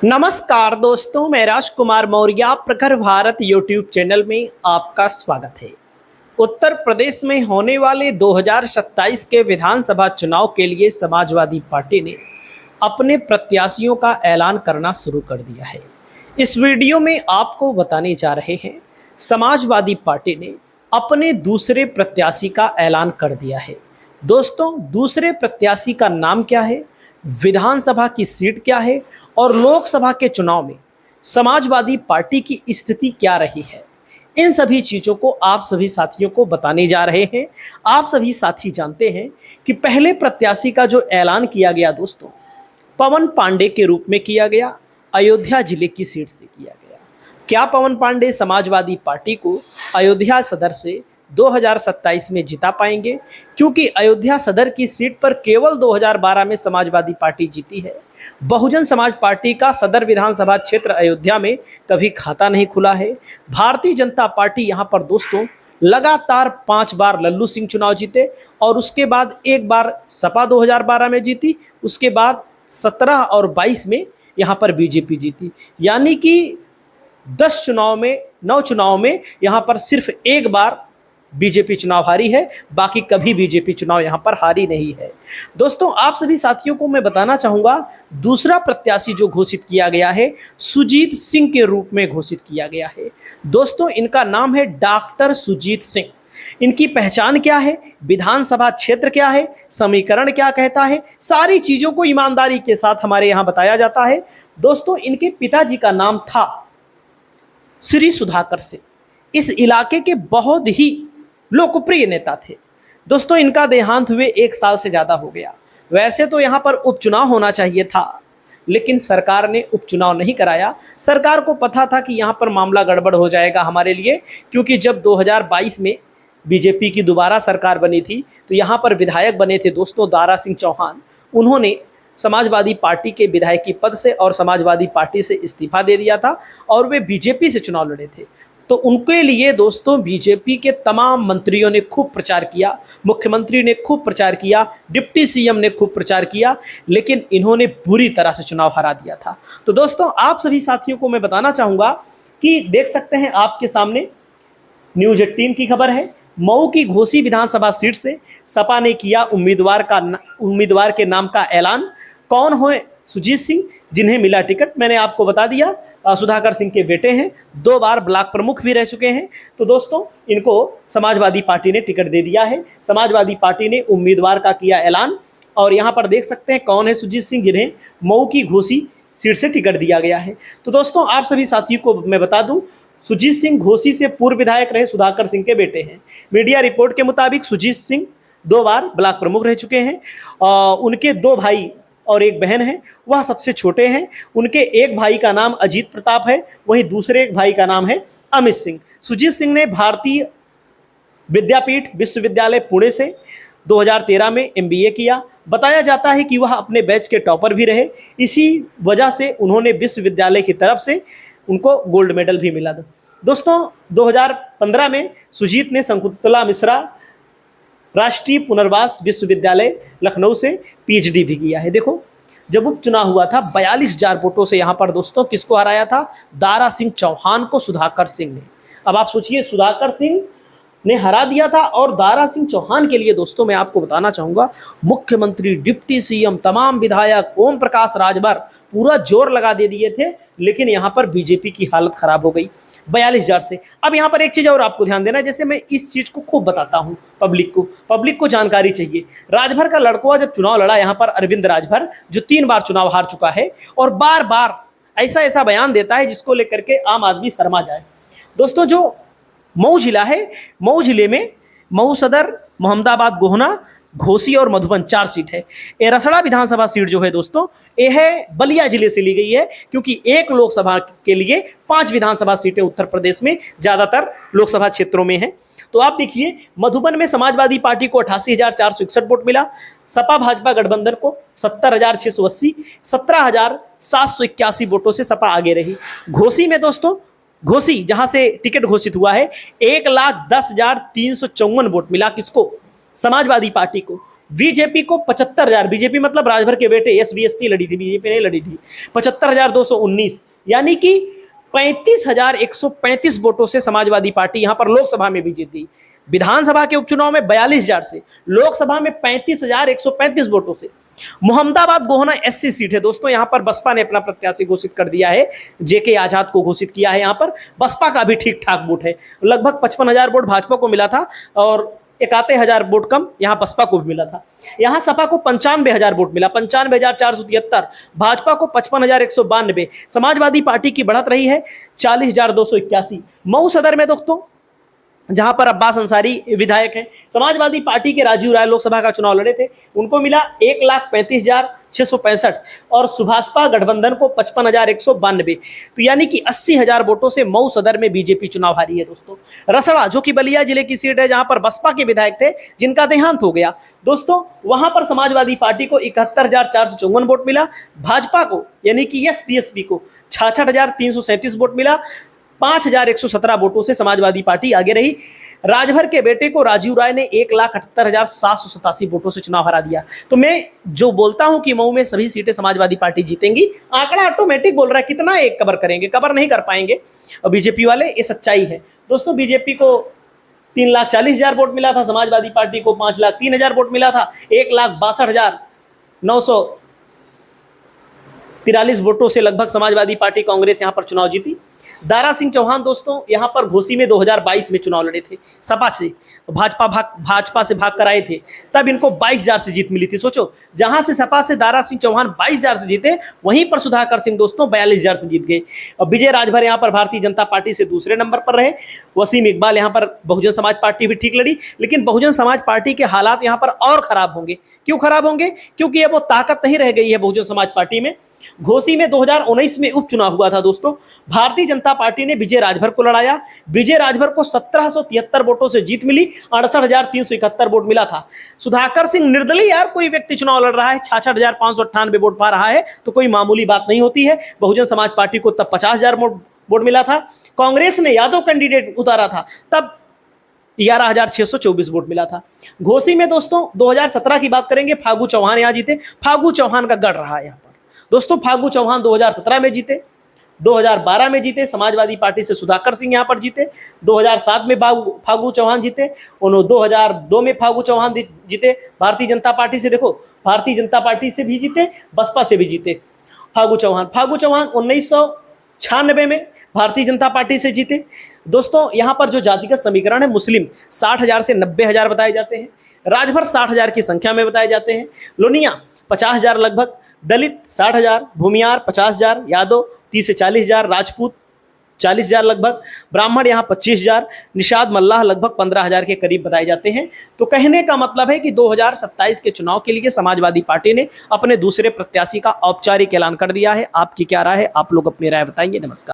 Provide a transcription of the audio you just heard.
नमस्कार दोस्तों, मैं राजकुमार मौर्य प्रखर भारत यूट्यूब चैनल में आपका स्वागत है। उत्तर प्रदेश में होने वाले 2027 के विधानसभा चुनाव के लिए समाजवादी पार्टी ने अपने प्रत्याशियों का ऐलान करना शुरू कर दिया है। इस वीडियो में आपको बताने जा रहे हैं, समाजवादी पार्टी ने अपने दूसरे प्रत्याशी का ऐलान कर दिया है। दोस्तों, दूसरे प्रत्याशी का नाम क्या है, विधानसभा की सीट क्या है और लोकसभा के चुनाव में समाजवादी पार्टी की स्थिति क्या रही है, इन सभी चीज़ों को आप सभी साथियों को बताने जा रहे हैं। आप सभी साथी जानते हैं कि पहले प्रत्याशी का जो ऐलान किया गया दोस्तों, पवन पांडे के रूप में किया गया, अयोध्या जिले की सीट से किया गया। क्या पवन पांडे समाजवादी पार्टी को अयोध्या सदर से 2027 में जिता पाएंगे? क्योंकि अयोध्या सदर की सीट पर केवल 2012 में समाजवादी पार्टी जीती है। बहुजन समाज पार्टी का सदर विधानसभा क्षेत्र अयोध्या में कभी खाता नहीं खुला है। भारतीय जनता पार्टी यहां पर दोस्तों लगातार 5 बार लल्लू सिंह चुनाव जीते और उसके बाद एक बार सपा 2012 में जीती, उसके बाद 17 और 22 में यहां पर बीजेपी जीती। यानी कि 9 चुनाव में यहां पर सिर्फ एक बार बीजेपी चुनाव हारी है, बाकी कभी बीजेपी चुनाव यहां पर हारी नहीं है। दोस्तों, आप सभी साथियों को मैं बताना चाहूंगा, दूसरा प्रत्याशी जो घोषित किया गया है, सुजीत सिंह के रूप में घोषित किया गया है। दोस्तों, इनका नाम है डॉक्टर सुजीत सिंह। इनकी पहचान क्या है, विधानसभा क्षेत्र क्या है, समीकरण क्या कहता है, सारी चीजों को ईमानदारी के साथ हमारे यहां बताया जाता है। दोस्तों, इनके पिताजी का नाम था श्री सुधाकर सिंह। इस इलाके के बहुत ही लोकप्रिय नेता थे। दोस्तों, इनका देहांत हुए 1 साल से ज्यादा हो गया। वैसे तो यहां पर उपचुनाव होना चाहिए था, लेकिन सरकार ने उपचुनाव नहीं कराया। सरकार को पता था कि यहां पर मामला गड़बड़ हो जाएगा हमारे लिए, क्योंकि जब 2022 में बीजेपी की दोबारा सरकार बनी थी तो यहां पर विधायक बने थे दोस्तों दारा सिंह चौहान। उन्होंने समाजवादी पार्टी के विधायकी पद से और समाजवादी पार्टी से इस्तीफा दे दिया था और वे बीजेपी से चुनाव लड़े थे। तो उनके लिए दोस्तों बीजेपी के तमाम मंत्रियों ने खूब प्रचार किया, मुख्यमंत्री ने खूब प्रचार किया, डिप्टी सीएम ने खूब प्रचार किया, लेकिन इन्होंने बुरी तरह से चुनाव हरा दिया था। तो दोस्तों, आप सभी साथियों को मैं बताना चाहूंगा कि देख सकते हैं आपके सामने न्यूज 18 की खबर है। मऊ की घोसी विधानसभा सीट से सपा ने किया उम्मीदवार के नाम का ऐलान। कौन हो? सुजीत सिंह, जिन्हें मिला टिकट मैंने आपको बता दिया, सुधाकर सिंह के बेटे हैं, 2 बार ब्लॉक प्रमुख भी रह चुके हैं। तो दोस्तों, इनको समाजवादी पार्टी ने टिकट दे दिया है। समाजवादी पार्टी ने उम्मीदवार का किया ऐलान और यहाँ पर देख सकते हैं कौन है सुजीत सिंह, जिन्हें मऊ की घोसी सीट से टिकट दिया गया है। तो दोस्तों, आप सभी साथियों को मैं बता दूं, सुजीत सिंह घोसी से पूर्व विधायक रहे सुधाकर सिंह के बेटे हैं। मीडिया रिपोर्ट के मुताबिक सुजीत सिंह 2 बार ब्लॉक प्रमुख रह चुके हैं। उनके 2 भाई और एक बहन है, वह सबसे छोटे हैं। उनके एक भाई का नाम अजीत प्रताप है, वहीं दूसरे एक भाई का नाम है अमित सिंह। सुजीत सिंह ने भारतीय विद्यापीठ विश्वविद्यालय पुणे से 2013 में MBA किया। बताया जाता है कि वह अपने बैच के टॉपर भी रहे, इसी वजह से उन्होंने विश्वविद्यालय की तरफ से उनको गोल्ड मेडल भी मिला। दोस्तों, 2015 में सुजीत ने शकुंतला मिश्रा राष्ट्रीय पुनर्वास विश्वविद्यालय लखनऊ से PhD भी किया है। देखो, जब उपचुनाव हुआ था 42,000 वोटों से यहाँ पर दोस्तों किसको हराया था? दारा सिंह चौहान को सुधाकर सिंह ने। अब आप सोचिए, सुधाकर सिंह ने हरा दिया था और दारा सिंह चौहान के लिए दोस्तों मैं आपको बताना चाहूंगा, मुख्यमंत्री, डिप्टी सीएम, तमाम विधायक, ओम प्रकाश राजभर पूरा जोर लगा दे दिए थे, लेकिन यहाँ पर बीजेपी की हालत खराब हो गई 42,000 से। अब यहाँ पर एक चीज और आपको ध्यान देना है, जैसे मैं इस चीज को खूब बताता हूँ पब्लिक को जानकारी चाहिए। राजभर का लड़कों जब चुनाव लड़ा यहाँ पर, अरविंद राजभर, जो 3 बार चुनाव हार चुका है और बार बार ऐसा बयान देता है जिसको लेकर के आम आदमी शर्मा जाए। दोस्तों, जो मऊ जिला है, मऊ जिले में मऊ सदर, मोहम्मदाबाद, गोहना, घोसी और मधुबन 4 सीट है। ये रसड़ा विधानसभा सीट जो है दोस्तों, ये है बलिया जिले से ली गई है, क्योंकि एक लोकसभा के लिए 5 विधानसभा सीटें उत्तर प्रदेश में ज्यादातर लोकसभा क्षेत्रों में है। तो आप देखिए, मधुबन में समाजवादी पार्टी को 88,461 वोट मिला, सपा भाजपा गठबंधन को 70,680, 17,781 वोटों से सपा आगे रही। घोसी में दोस्तों, घोसी जहां से टिकट घोषित हुआ है, 1,10,354 वोट मिला किसको? समाजवादी पार्टी को। बीजेपी को 75,000, बीजेपी मतलब राजभर के बेटे एस बीएसपी लड़ी थी, बीजेपी नहीं लड़ी थी। 75,219 यानी कि 35,135 वोटों से समाजवादी पार्टी यहां पर लोकसभा में भी जीत गई। विधानसभा के उपचुनाव में 42,000 से, लोकसभा में 35,135 वोटों से। मोहम्मदाबाद गोहना एससी सीट है दोस्तों, यहां पर बसपा ने अपना प्रत्याशी घोषित कर दिया है, जेके आजाद को घोषित किया है। यहां पर बसपा का भी ठीक ठाक वोट है, लगभग 55,000 वोट भाजपा को मिला था और 71,000 वोट कम यहां बसपा को भी मिला था। यहां सपा को 95,000 वोट मिला, 95,473, भाजपा को 55,192। समाजवादी पार्टी की बढ़त रही है 40,281। मऊ सदर में दोस्तों जहां पर अब्बास अंसारी विधायक हैं, समाजवादी पार्टी के राजीव राय लोकसभा का चुनाव लड़े थे, उनको मिला 1,35,665 और सुभाषपा गठबंधन को 55,192। तो यानी कि 80,000 वोटों से मऊ सदर में बीजेपी चुनाव हारी है दोस्तों। रसड़ा जो कि बलिया जिले की सीट है, जहां पर बसपा के विधायक थे जिनका देहांत हो गया दोस्तों, वहां पर समाजवादी पार्टी को 71,454 वोट मिला, भाजपा को यानी कि एसपीएसपी को 66,337 वोट मिला। 5,117 वोटों से समाजवादी पार्टी आगे रही। राजभर के बेटे को राजीव राय ने 1,78,787 वोटों से चुनाव हरा दिया। तो मैं जो बोलता हूं कि मऊ में सभी सीटें समाजवादी पार्टी जीतेंगी, आंकड़ा ऑटोमेटिक बोल रहा है। कितना एक कवर करेंगे, कवर नहीं कर पाएंगे और बीजेपी वाले, ये सच्चाई है दोस्तों। बीजेपी को 3,40,000 वोट मिला था, समाजवादी पार्टी को 5,03,000 वोट मिला था। 1,62,943 वोटों से लगभग समाजवादी पार्टी कांग्रेस यहां पर चुनाव जीती। दारा सिंह चौहान दोस्तों यहां पर घोसी में 2022 में चुनाव लड़े थे, सपा से, भाजपा से भाग कर आए थे, तब इनको 22,000 से जीत मिली थी। सोचो, जहां से सपा से दारा सिंह चौहान 22,000 से जीते, वहीं पर सुधाकर सिंह दोस्तों 42,000 से जीत गए। और विजय राजभर यहां पर भारतीय जनता पार्टी से दूसरे नंबर पर रहे। वसीम इकबाल यहां पर बहुजन समाज पार्टी भी ठीक लड़ी, लेकिन बहुजन समाज पार्टी के हालात यहां पर और खराब होंगे। क्यों खराब होंगे? क्योंकि अब वो ताकत नहीं रह गई है बहुजन समाज पार्टी में। घोसी में 2019 में उपचुनाव हुआ था दोस्तों, भारतीय जनता पार्टी ने विजय राजभर को लड़ाया। विजय राजभर को 1773 वोटों से जीत मिली, 68,371 वोट मिला था। सुधाकर सिंह निर्दलीय यार कोई व्यक्ति चुनाव लड़ रहा है, 66,598 वोट पा रहा है, तो कोई मामूली बात नहीं होती है। बहुजन समाज पार्टी को तब 50,000 वोट मिला था। कांग्रेस ने यादव कैंडिडेट उतारा था, तब 11,624 वोट मिला था। घोसी में दोस्तों 2017 की बात करेंगे, फागू चौहान यहां जीते। फागू चौहान का गढ़ रहा है यहाँ पर दोस्तों। फागू चौहान 2017 में जीते, 2012 में जीते, समाजवादी पार्टी से सुधाकर सिंह यहां पर जीते। 2007 में फागू चौहान जीते, उन्होंने 2002 में फागू चौहान जीते भारतीय जनता पार्टी से। देखो, भारतीय जनता पार्टी से भी जीते, बसपा से भी जीते फागू चौहान। 1996 में भारतीय जनता पार्टी से जीते दोस्तों। यहां पर जो जातिगत समीकरण है, मुस्लिम 60,000 से 90,000 बताए जाते हैं, राजभर 60,000 की संख्या में बताए जाते हैं, लोनिया 50,000 लगभग, दलित 60,000, भूमियार 50,000, यादव 30 से 40,000, राजपूत 40,000 लगभग, ब्राह्मण यहाँ 25,000, निषाद मल्लाह लगभग 15,000 के करीब बताए जाते हैं। तो कहने का मतलब है कि 2027 के चुनाव के लिए समाजवादी पार्टी ने अपने दूसरे प्रत्याशी का औपचारिक ऐलान कर दिया है। आपकी क्या राय है? आप लोग अपनी राय बताएंगे। नमस्कार।